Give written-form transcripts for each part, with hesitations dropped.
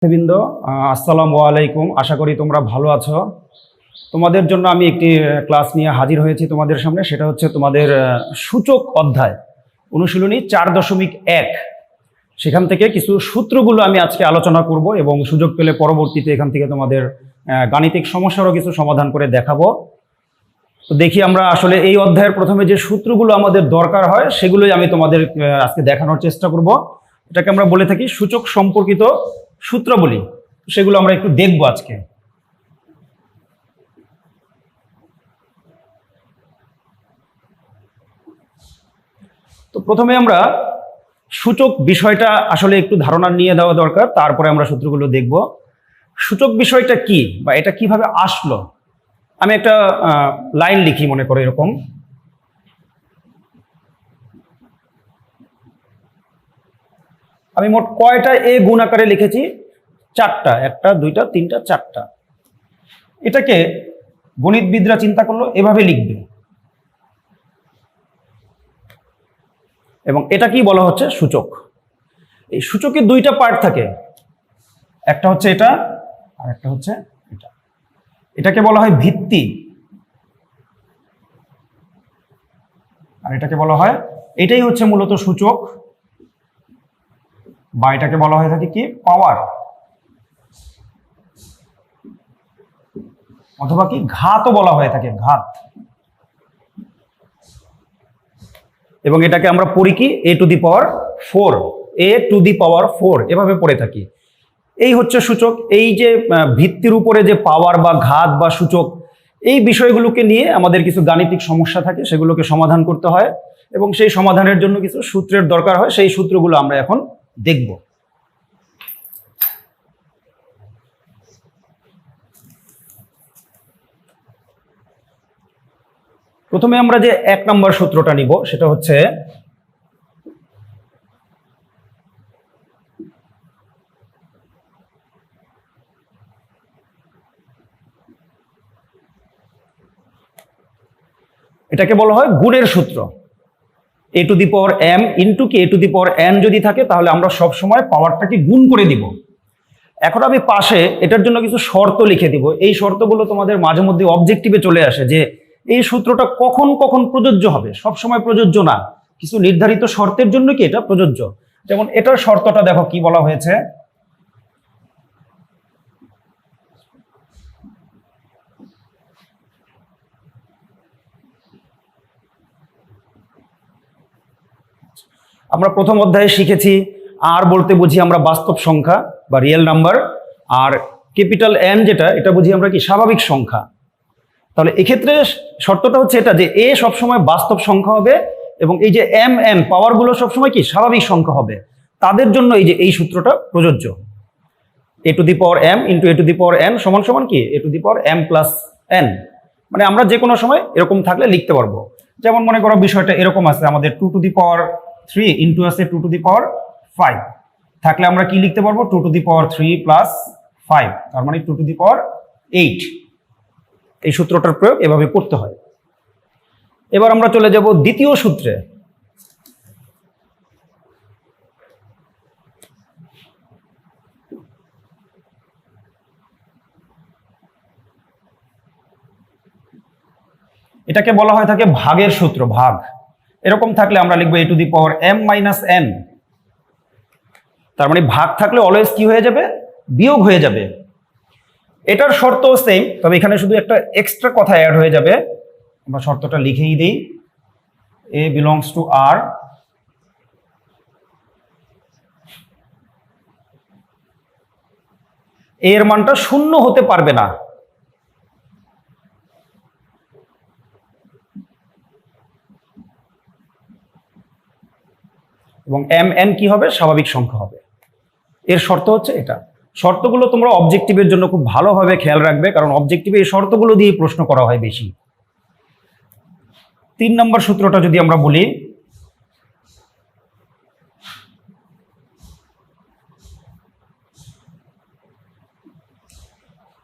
বৃন্দ, আসসালামু আলাইকুম। আশা করি তোমরা ভালো আছো। তোমাদের জন্য আমি একটি ক্লাস নিয়ে হাজির হয়েছি তোমাদের সামনে। সেটা হচ্ছে তোমাদের সূচক অধ্যায় অনুশীলনী 4.1। সেখান থেকে কিছু সূত্রগুলো আমি আজকে আলোচনা করব এবং সুযোগ পেলে পরবর্তীতে এখান থেকে তোমাদের গাণিতিক সমস্যারও কিছু সমাধান করে দেখাবো। তো দেখি আমরা আসলে এই অধ্যায়ের প্রথমে যে সূত্রগুলো আমাদের দরকার হয় সেগুলোই আমি তোমাদের আজকে দেখানোর চেষ্টা করব। এটাকে আমরা বলে থাকি সূচক সম্পর্কিত সূত্র বলি। সেগুলো আমরা একটু দেখব আজকে। তো প্রথমে আমরা সূচক বিষয়টা আসলে একটু ধারণা নিয়ে দেওয়া দরকার, তারপরে আমরা সূত্রগুলো দেখব। সূচক বিষয়টা কি বা এটা কিভাবে আসলো। আমি একটা লাইন লিখি, মনে করো এরকম। আমি মোট কয়টা এ গুণ আকারে লিখেছি? 4টা। 1টা 2টা 3টা 4টা। এটাকে গণিতবিদরা চিন্তা করলো এভাবে লিখবে, এবং এটা কি বলা হচ্ছে? সূচক। এই সূচকের 2টা পার্ট থাকে, একটা হচ্ছে এটা আর একটা হচ্ছে এটা। এটাকে বলা হয় ভিত্তি আর এটাকে বলা হয়, এটাই হচ্ছে মূলত সূচক, বা এটাকে বলা হয়ে থাকে কি? পাওয়ার, অথবা কি ঘাতও বলা হয়ে থাকে, ঘাত। এবং এটাকে আমরা পড়ি কি? a to the power 4, a to the power 4 এভাবে পড়ে থাকি। এই হচ্ছে সূচক। এই যে ভিত্তির উপরে যে পাওয়ার বা ঘাত বা সূচক, এই বিষয়গুলোকে নিয়ে আমাদের কিছু গাণিতিক সমস্যা থাকে, সেগুলোকে সমাধান করতে হয় এবং সেই সমাধানের জন্য কিছু সূত্রের দরকার হয়। সেই সূত্রগুলো আমরা এখন দেখব। প্রথমে আমরা যে 1 নম্বর সূত্রটা নিব সেটা হচ্ছে এটাকে বলা হয় গুণের সূত্র। a to the power m into কি a to the power n যদি থাকে তাহলে আমরা সব সময় পাওয়ারটাকে গুণ করে দিব। এখন আমি পাশে এটার জন্য কিছু শর্ত লিখে দিব। এই শর্তগুলো তোমাদের মাঝে মধ্যে অবজেক্টিভে চলে আসে যে এই সূত্রটা কখন কখন প্রযোজ্য হবে। সব সময় প্রযোজ্য না, কিছু নির্ধারিত শর্তের জন্য কি এটা প্রযোজ্য। যেমন এটার শর্তটা দেখো কি বলা হয়েছে। আমরা প্রথম অধ্যায়ে শিখেছি আর বলতে বুঝি আমরা বাস্তব সংখ্যা বা রিয়েল নাম্বার, আর ক্যাপিটাল এন যেটা, এটা বুঝি আমরা কি? স্বাভাবিক সংখ্যা। তাহলে এক্ষেত্রে শর্তটা হচ্ছে এটা যে এ সবসময় বাস্তব সংখ্যা হবে এবং এই যে এম এন পাওয়ারগুলো সবসময় কি? স্বাভাবিক সংখ্যা হবে। তাদের জন্য এই যে এই সূত্রটা প্রযোজ্য। A to the power M into A to the power N সমান সমান কি? A to the power M plus N. মানে আমরা যে কোনো সময় এরকম থাকলে লিখতে পারবো। যেমন মনে করো বিষয়টা এরকম আছে, আমাদের 2 টু দি পাওয়ার 3 ইন্টু আছে 2 টু দি পাওয়ার 5 থাকলে আমরা কি লিখতে পারবো? 2 টু দি পাওয়ার 3 প্লাস 5, তার মানে 2 টু দি পাওয়ার 8। এই সূত্রটার প্রয়োগ এভাবে করতে হয়। এবার আমরা চলে যাব দ্বিতীয় সূত্রে। এটাকে বলা হয় থাকে ভাগের সূত্র, ভাগ। এরকম থাকলে আমরা লিখবো A to the power M minus N. তার মানে ভাগ থাকলে অলওয়েজ কি হয়ে যাবে? বিয়োগ হয়ে যাবে। এটার শর্ত সেম, তবে এখানে শুধু একটা এক্সট্রা কথা অ্যাড হয়ে যাবে। আমরা শর্তটা লিখেই দিই, এ বিলংস টু আর, এর মানটা শূন্য হতে পারবে না। এবং এম এন কি হবে? স্বাভাবিক সংখ্যা হবে। এর শর্ত হচ্ছে এটা। শর্তগুলো তোমরা অবজেক্টিভের জন্য খুব ভালোভাবে খেয়াল রাখবে, কারণ অবজেক্টিভে এই শর্তগুলো দিয়ে প্রশ্ন করা হয় বেশি। 3 নম্বর সূত্রটা যদি আমরা বলি,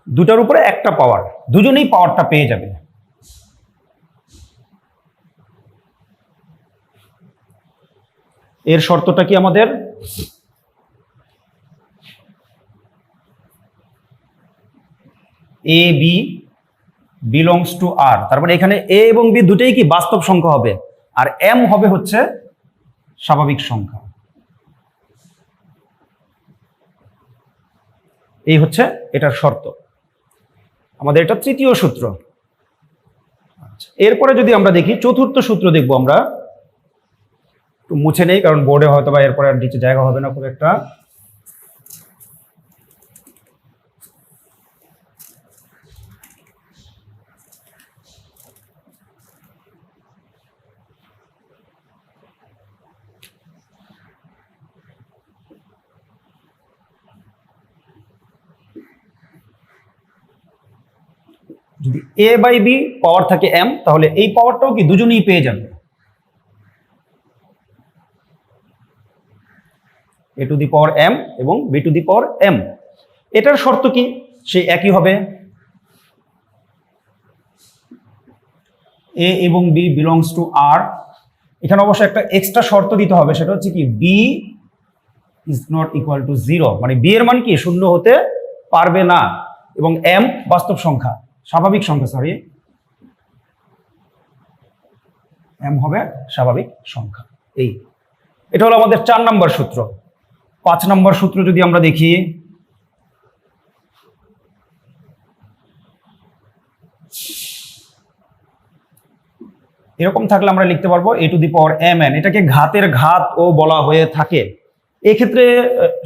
দুটার উপরে একটা পাওয়ার, দুজনেই পাওয়ারটা পেয়ে যাবে। এর শর্তটা কি আমাদের? এ বি বিলংস টু আর, তার মানে এখানে এ এবং বি দুটোই কি বাস্তব সংখ্যা হবে, আর এম হবে হচ্ছে স্বাভাবিক সংখ্যা। এই হচ্ছে এটার শর্ত। আমাদের এটা তৃতীয় সূত্র। এরপরে যদি আমরা দেখি চতুর্থ সূত্র দেখবো আমরা, একটু মুছে নেই কারণ বোর্ডে হয়তো বা এরপরে আর নিচে জায়গা হবে না খুব একটা। যদি এ বাই বি পাওয়ার থাকে এম, তাহলে এই পাওয়ারটাও কি দুজনেই পেয়ে যাবে, A to the power m এবং B to the power m. এটার শর্ত কি, সেই একই হবে, এ এবং বি বিলংস টু আর। এখানে অবশ্য একটা এক্সট্রা শর্ত দিতে হবে, সেটা হচ্ছে কি B is not equal to 0, মানে বি এর মান কি শূন্য হতে পারবে না, এবং এম বাস্তব সংখ্যা, স্বাভাবিক সংখ্যা, সরি, এম হবে স্বাভাবিক সংখ্যা। এই এটা হলো আমাদের 4 নম্বর সূত্র। 5 নম্বর সূত্র যদি আমরা দেখি, এরকম থাকলে আমরা লিখতে পারবো A to the power M N, এটাকে ঘাতের ঘাত ও বলা হয়ে থাকে। এক্ষেত্রে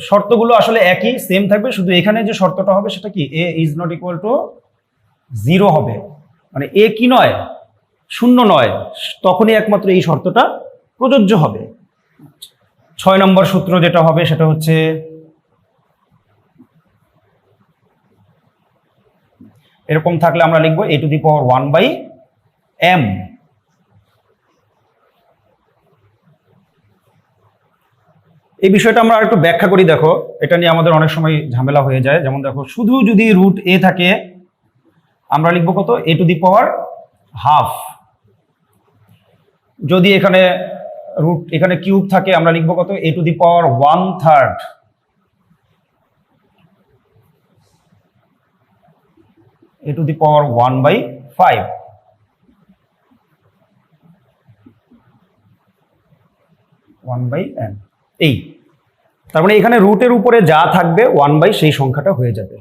শর্তগুলো আসলে একই সেম থাকবে, শুধু এখানে যে শর্তটা হবে সেটা কি এ ইজ নট ইকুয়াল টু 0 হবে, মানে এ কি নয়, শূন্য নয়, তখনই একমাত্র এই শর্তটা প্রযোজ্য হবে। 6 নম্বর সূত্র যেটা হবে সেটা হচ্ছে এরকম থাকলে আমরা লিখবো A to the power 1 by M. এই বিষয়টা আমরা একটু ব্যাখ্যা করি, দেখো এটা নিয়ে আমাদের অনেক সময় ঝামেলা হয়ে যায়। যেমন দেখো শুধু যদি রুট এ থাকে আমরা লিখবো কত, এ টু দি পাওয়ার হাফ। যদি এখানে রুট এখানে কিউব থাকে আমরা লিখবো কত, এ to the power 1/3। A to the power 1/5। 1/n। এই তার মানে এখানে রুটের উপরে যা থাকবে 1 সেই সংখ্যাটা হয়ে যাবে।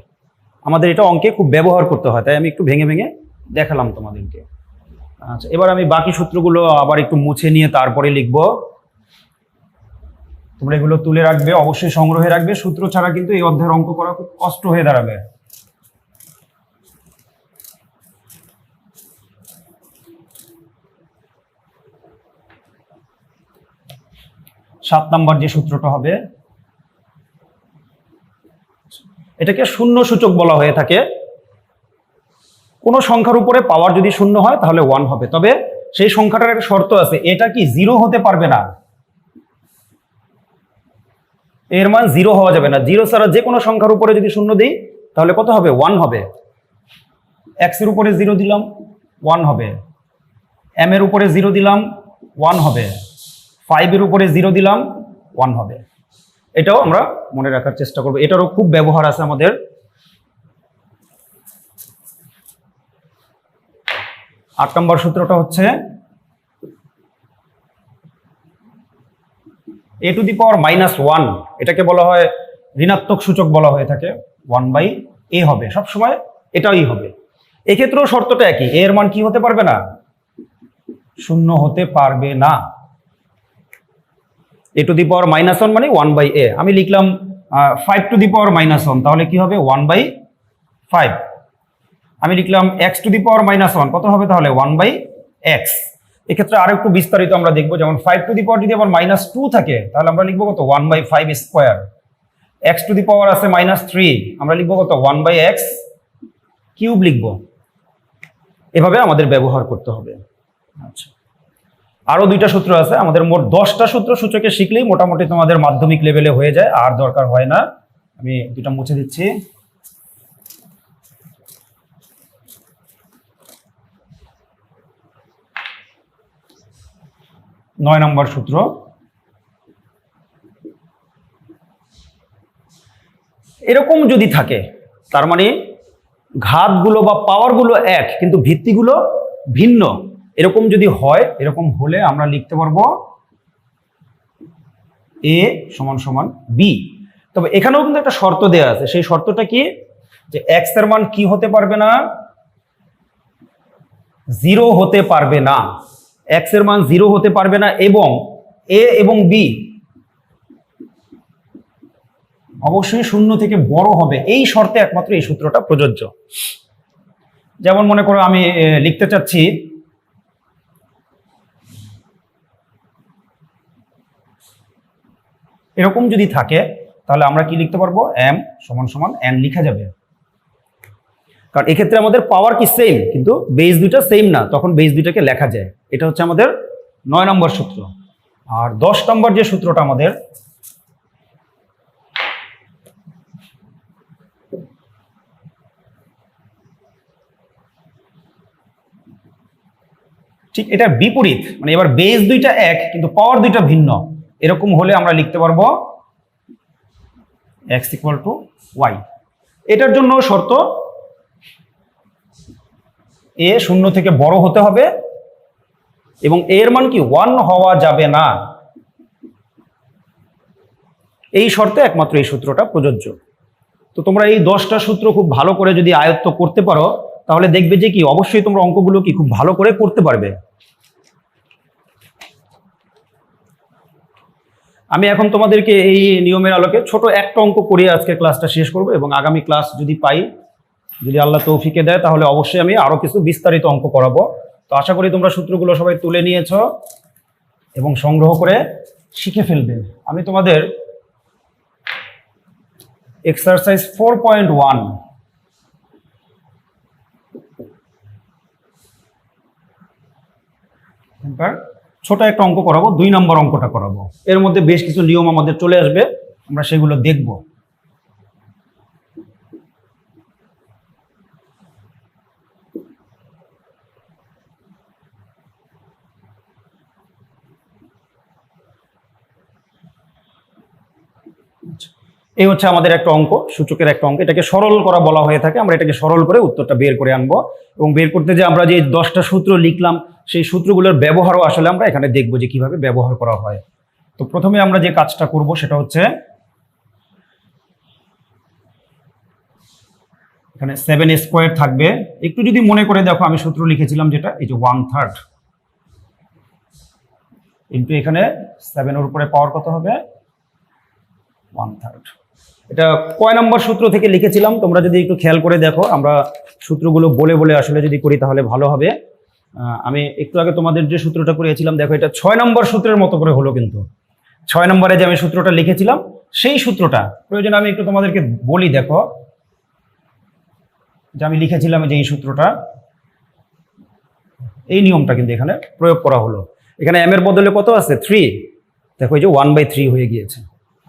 আমাদের এটা অঙ্কে খুব ব্যবহার করতে হয়, তাই আমি একটু ভেঙে ভেঙে দেখালাম তোমাদেরকে। আচ্ছা, এবার আমি বাকি সূত্রগুলো আবার একটু মুছে নিয়ে তারপরে লিখব। তোমরা এগুলো তুলে রাখবে, অবশ্যই সংগ্রহে রাখবে, সূত্র ছাড়া কিন্তু এই অধ্যায়ের অঙ্ক করা খুব কষ্ট হয়ে দাঁড়াবে। সাত নাম্বার যে সূত্রটা হবে, এটাকে শূন্য সূচক বলা হয়ে থাকে। কোন সংখ্যার উপরে পাওয়ার যদি শূন্য হয় তাহলে 1 হবে, তবে সেই সংখ্যাটার একটা শর্ত আছে, এটা কি 0 হতে পারবে না, এর মান 0 হওয়া যাবে না। 0 ছাড়া যে কোনো সংখ্যার উপরে যদি শূন্য দিই তাহলে কত হবে, 1 হবে। x এর উপরে 0 দিলাম 1 হবে, m এর উপরে 0 দিলাম 1 হবে, 5 এর উপরে 0 দিলাম 1 হবে। এটাও আমরা মনে রাখার চেষ্টা করব, এটারও খুব ব্যবহার আছে আমাদের। 8 নম্বর সূত্রটা হচ্ছে এ টু দি পাওয়ার -1, এটাকে বলা হয় ঋণাত্মক সূচক বলা হয়ে থাকে, 1/a হবে সব সময়, এটাই হবে। এক্ষেত্রেও শর্তটা একই, a এর মান কি হতে পারবে না, শূন্য হতে পারবে না। এ টু দি পাওয়ার -1 মানে 1/a। আমি লিখলাম 5 টু দি পাওয়ার -1, তাহলে কি হবে 1/5। আমি লিখলাম x টু দি পাওয়ার -1, কত হবে তাহলে 1/x। এক্ষেত্রে আরো একটু বিস্তারিত আমরা দেখবো, যেমন 5 টু দি পাওয়ার যদি আবার -2 থাকে তাহলে আমরা লিখবো কত, 1/5 স্কোয়ার। x টু দি পাওয়ার আছে -3, আমরা লিখবো কত, 1/x কিউব লিখবো। এভাবে আমাদের ব্যবহার করতে হবে। আচ্ছা, আরো 2টা সূত্র আছে, আমাদের মোট 10টা সূত্র সূচকে শিখলেই মোটামুটি তোমাদের মাধ্যমিক লেভেলে হয়ে যায়, আর দরকার হয় না। আমি 2টা মুছে দিচ্ছি। নয় নম্বর সূত্র, এরকম যদি থাকে তার মানে ঘাতগুলো বা পাওয়ারগুলো এক কিন্তু ভিত্তিগুলো ভিন্ন, এরকম যদি হয়, এরকম হলে আমরা লিখতে পারবো এ সমান সমান বি। তবে এখানেও কিন্তু একটা শর্ত দেওয়া আছে, সেই শর্তটা কি, যে এক্স এর মান কি হতে পারবে না, 0 হতে পারবে না। এক্স এর মান 0 হতে পারবে না এবং এ এবং বি অবশ্যই 0 থেকে বড় হবে, এই শর্তে একমাত্র এই সূত্রটা প্রযোজ্য। যেমন মনে করো আমি লিখতে চাচ্ছি এরকম যদি থাকে, তাহলে আমরা কি লিখতে পারবো, এম সমান সমান এন লিখা যাবে। কারণ এক্ষেত্রে আমাদের পাওয়ার কি সেম, কিন্তু বেস দুইটা সেম না, তখন বেস দুইটাকে লেখা যায়। এটা হচ্ছে আমাদের 9 নম্বর সূত্র। আর 10 নম্বর যে সূত্রটা আমাদের, ঠিক এটা বিপরীত, মানে এবার বেস দুইটা এক কিন্তু পাওয়ার দুইটা ভিন্ন, এরকম হলে আমরা লিখতে পারবো x ইকুয়াল টু ওয়াই। এটার জন্য শর্ত এ 0 থেকে বড় হতে হবে এবং এর মান কি 1 হওয়া যাবে না, এই শর্তে একমাত্র এই সূত্রটা প্রযোজ্য। তো তোমরা এই 10টা সূত্র খুব ভালো করে যদি আয়ত্ত করতে পারো, তাহলে দেখবে যে কি অবশ্যই তোমরা অঙ্কগুলো কি খুব ভালো করে করতে পারবে। আমি এখন তোমাদেরকে এই নিয়মের আলোকে ছোট একটা অঙ্ক করিয়ে আজকে ক্লাসটা শেষ করব এবং আগামী ক্লাস যদি পাই, যদি আল্লাহ তৌফিকে দেয়, তাহলে অবশ্যই আমি আরো কিছু বিস্তারিত অঙ্ক করাবো। তো আশা করি তোমরা সূত্রগুলো সবাই তুলে নিয়েছো এবং সংগ্রহ করে শিখে ফেলবে। আমি তোমাদের এক্সারসাইজ 4.1 ছোট একটা অঙ্ক করাবো, 2 নম্বর অঙ্কটা করাবো। এর মধ্যে বেশ কিছু নিয়ম আমাদের চলে আসবে, আমরা সেগুলো দেখব। এই হচ্ছে আমাদের একটা অঙ্ক, সূচকের একটা অঙ্ক, এটাকে সরল করা বলা হয়ে থাকে। আমরা এটাকে সরল করে উত্তরটা বের করে আনবো এবং বের করতে যে আমরা যে 10টা সূত্র লিখলাম, সেই সূত্রগুলোর ব্যবহারও আসলে আমরা এখানে দেখবো যে কিভাবে ব্যবহার করা হয়। তো প্রথমে আমরা যে কাজটা করব সেটা হচ্ছে এখানে 7 স্কোয়ার থাকবে। একটু যদি মনে করে দেখো, আমি সূত্র লিখেছিলাম যেটা, এই যে 1/3 ইন্টু এখানে 7 এর উপরে পাওয়ার কত হবে, 1/3। এটা কয় নম্বর সূত্র থেকে লিখেছিলাম তোমরা যদি একটু খেয়াল করে দেখো, আমরা সূত্রগুলো বলে বলে আসলে যদি করি তাহলে ভালো হবে। আমি একটু আগে তোমাদের যে সূত্রটা করিয়েছিলাম, দেখো এটা 6 নম্বর সূত্রের মতো করে হলো, কিন্তু 6 নম্বরে যে আমি সূত্রটা লিখেছিলাম সেই সূত্রটা প্রয়োজন আমি একটু তোমাদেরকে বলি। দেখো যে আমি লিখেছিলাম যে এই সূত্রটা, এই নিয়মটা কিন্তু এখানে প্রয়োগ করা হলো। এখানে m এর বদলে কত আছে, 3। দেখো এই যে 1/3 হয়ে গিয়েছে।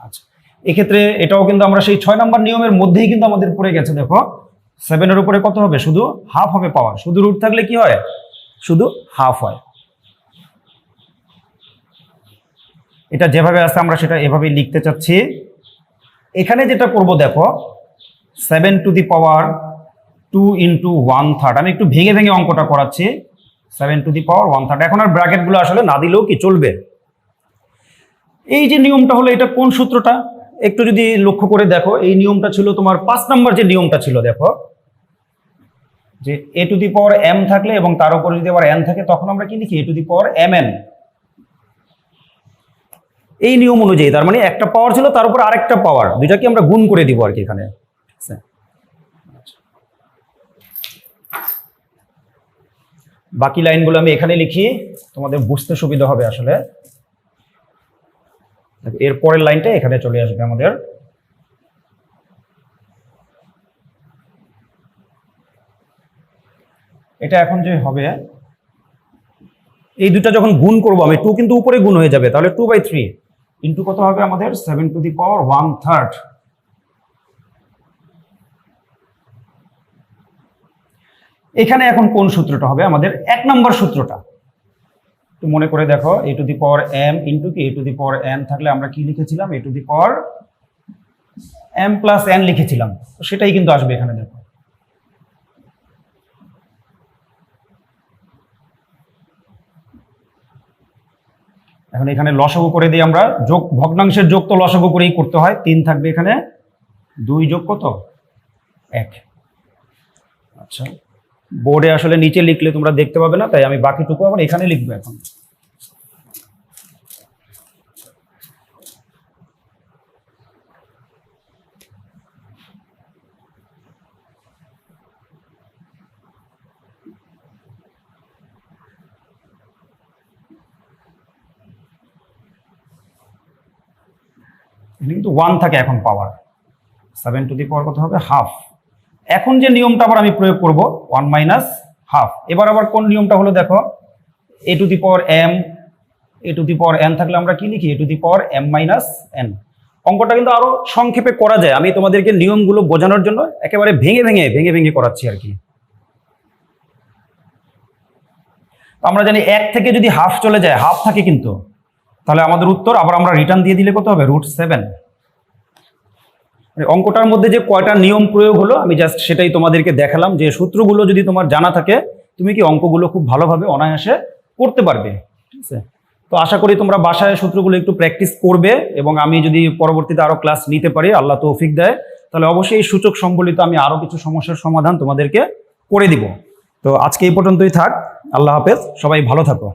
আচ্ছা, এক্ষেত্রে এটাও কিন্তু আমরা সেই 6 নম্বর নিয়মের মধ্যেই কিন্তু আমাদের পড়ে গেছে। দেখো 7 এর উপরে কত হবে, শুধু হাফ হবে পাওয়ার, শুধু রুট থাকলে কি হয়, শুধু হাফ হয়। এটা যেভাবে আছে আমরা সেটা এভাবেই লিখতে চাচ্ছি। এখানে যেটা করব, দেখো 7 টু দি পাওয়ার 2 ইন্টু 1/3, আমি একটু ভেঙে ভেঙে অঙ্কটা করাচ্ছি। 7 টু দি পাওয়ার 1/3, এখন আর ব্র্যাকেটগুলো আসলে না দিলেও কি চলবে। এই যে নিয়মটা হলো, এটা কোন সূত্রটা একটু যদি লক্ষ্য করে দেখো, এই নিয়মটা ছিল তোমার 5 নম্বর যে নিয়মটা ছিল। দেখো যে a to the power m থাকলে এবং তার উপরে যদি আবার n থাকে, তখন আমরা কি লিখি, a to the power mn। এই নিয়ম অনুযায়ী, তার মানে একটা পাওয়ার ছিল তার উপর আরেকটা পাওয়ার, দুইটাকে আমরা গুণ করে দিব আর কি এখানে। বাকি লাইনগুলো আমি এখানে লিখি, তোমাদের বুঝতে সুবিধা হবে আসলে। এর পরের লাইনটা এখানে চলে আসবে আমাদের। এটা এখন যে হবে, এই দুটা যখন গুণ করবো আমি, 2 কিন্তু উপরে গুণ হয়ে যাবে, তাহলে 2/3 ইন্টু কত হবে আমাদের, 7 টু দি পাওয়ার 1/3। এখানে এখন কোন সূত্রটা হবে, আমাদের 1 নম্বর সূত্রটা। তো মনে করে দেখো, a to the power m into কি, a to the power n থাকলে আমরা কি লিখেছিলাম, a to the power m plus n লিখেছিলাম, তো সেটাই কিন্তু আসবে এখানে। দেখো এখন এখানে লসাগু করে দিই আমরা, যোগ ভগ্নাংশের যোগ তো লসাগু করেই করতে হয়। 3 থাকবে এখানে, 2 যোগ কত 1। আচ্ছা, বোর্ডে আসলে নিচে লিখলে তোমরা দেখতে পাবে না, তাই আমি বাকিটুকু আবার এখানে লিখবো এখন। কিন্তু 1 থাকে এখন পাওয়ার, 7 টু দি পাওয়ার কত হবে হাফ। এখন যে নিয়মটা আবার আমি প্রয়োগ করব 1 মাইনাস হাফ। এবার আবার কোন নিয়মটা হলো দেখো, A to the power M, A to the power N থাকলে আমরা কি লিখি, A to the power M minus N. অঙ্কটা কিন্তু আরো সংক্ষেপে করা যায়, আমি তোমাদেরকে নিয়মগুলো বোঝানোর জন্য একেবারে ভেঙে ভেঙে ভেঙে ভেঙে করাচ্ছি আর কি। আমরা জানি 1 থেকে যদি হাফ চলে যায়, হাফ থাকে কিন্তু, তাহলে আমাদের উত্তর আবার আমরা রিটার্ন দিয়ে দিলে কত হবে, √7। অঙ্কটার মধ্যে যে কয়টা নিয়ম প্রয়োগ হলো আমি জাস্ট সেটাই তোমাদেরকে দেখালাম, যে সূত্রগুলো যদি তোমার জানা থাকে তুমি কি অঙ্কগুলো খুব ভালোভাবে অনায়াসে করতে পারবে। ঠিক আছে, তো আশা করি তোমরা বাসায় সূত্রগুলো একটু প্র্যাকটিস করবে, এবং আমি যদি পরবর্তীতে আরো ক্লাস নিতে পারি, আল্লাহ তৌফিক দেয়, তাহলে অবশ্যই এই সূচক সম্বলিত আমি আরো কিছু সমস্যার সমাধান তোমাদেরকে করে দিব। তো আজকে এই পর্যন্তই থাক, আল্লাহ হাফেজ, সবাই ভালো থাকো।